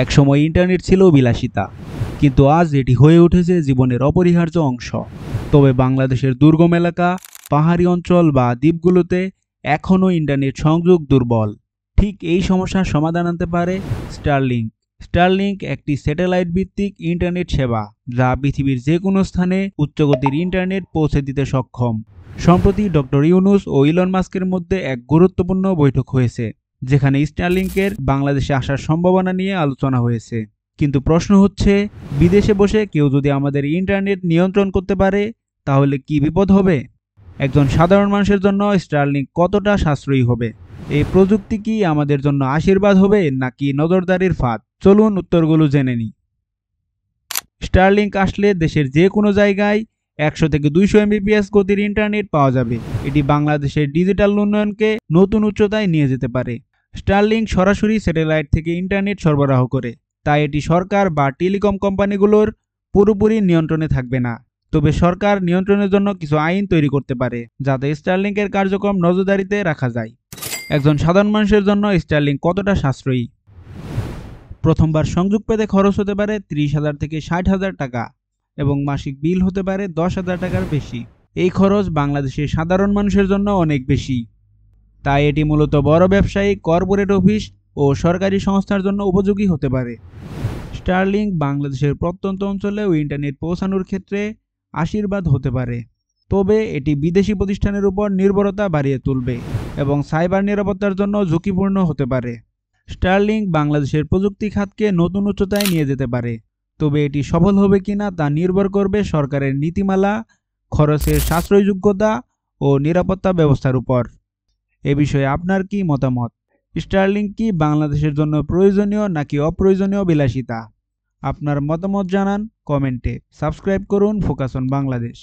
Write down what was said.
একসময় ইন্টারনেট ছিল বিলাসিতা, কিন্তু আজ এটি হয়ে উঠেছে জীবনের অপরিহার্য অংশ। তবে বাংলাদেশের দুর্গম এলাকা, পাহাড়ি অঞ্চল বা দ্বীপগুলোতে এখনও ইন্টারনেট সংযোগ দুর্বল। ঠিক এই সমস্যার সমাধান আনতে পারে স্টারলিংক। স্টারলিংক একটি স্যাটেলাইট ভিত্তিক ইন্টারনেট সেবা যা পৃথিবীর যে কোনো স্থানে উচ্চগতির ইন্টারনেট পৌঁছে দিতে সক্ষম। সম্প্রতি ডক্টর ইউনুস ও ইলন মাস্কের মধ্যে এক গুরুত্বপূর্ণ বৈঠক হয়েছে, যেখানে স্টারলিংকের বাংলাদেশে আসার সম্ভাবনা নিয়ে আলোচনা হয়েছে। কিন্তু প্রশ্ন হচ্ছে, বিদেশে বসে কেউ যদি আমাদের ইন্টারনেট নিয়ন্ত্রণ করতে পারে, তাহলে কি বিপদ হবে? একজন সাধারণ মানুষের জন্য স্টারলিংক কতটা সাশ্রয়ী হবে? এই প্রযুক্তি কি আমাদের জন্য আশীর্বাদ হবে নাকি নজরদারির ফাঁদ? চলুন উত্তরগুলো জেনে নিই। স্টারলিংক আসলে দেশের যে কোনো জায়গায় 100 থেকে 200 এমবিপিএস গতির ইন্টারনেট পাওয়া যাবে। এটি বাংলাদেশের ডিজিটাল উন্নয়নকে নতুন উচ্চতায় নিয়ে যেতে পারে। স্টারলিংক সরাসরি স্যাটেলাইট থেকে ইন্টারনেট সরবরাহ করে, তাই এটি সরকার বা টেলিকম কোম্পানিগুলোর পুরোপুরি নিয়ন্ত্রণে থাকবে না। তবে সরকার নিয়ন্ত্রণের জন্য কিছু আইন তৈরি করতে পারে, যাতে স্টারলিংকের কার্যক্রম নজরদারিতে রাখা যায়। একজন সাধারণ মানুষের জন্য স্টারলিংক কতটা সাশ্রয়ী? প্রথমবার সংযোগ পেতে খরচ হতে পারে 30,000 থেকে 60,000 টাকা এবং মাসিক বিল হতে পারে 10,000 টাকার বেশি। এই খরচ বাংলাদেশের সাধারণ মানুষের জন্য অনেক বেশি, তাই এটি মূলত বড় ব্যবসায়ী, কর্পোরেট অফিস ও সরকারি সংস্থার জন্য উপযোগী হতে পারে। স্টারলিংক বাংলাদেশের প্রত্যন্ত অঞ্চলেও ইন্টারনেট পৌঁছানোর ক্ষেত্রে আশীর্বাদ হতে পারে, তবে এটি বিদেশি প্রতিষ্ঠানের উপর নির্ভরতা বাড়িয়ে তুলবে এবং সাইবার নিরাপত্তার জন্য ঝুঁকিপূর্ণ হতে পারে। স্টারলিংক বাংলাদেশের প্রযুক্তি খাতকে নতুন উচ্চতায় নিয়ে যেতে পারে, তবে এটি সফল হবে কিনা তা নির্ভর করবে সরকারের নীতিমালা, খরচের সাশ্রয়যোগ্যতা ও নিরাপত্তা ব্যবস্থার উপর। এ বিষয়ে আপনার কি মতামত? স্টারলিংক কি বাংলাদেশের জন্য প্রয়োজনীয় নাকি অপ্রয়োজনীয় বিলাসিতা? আপনার মতামত জানান কমেন্টে। সাবস্ক্রাইব করুন ফোকাস অন বাংলাদেশ।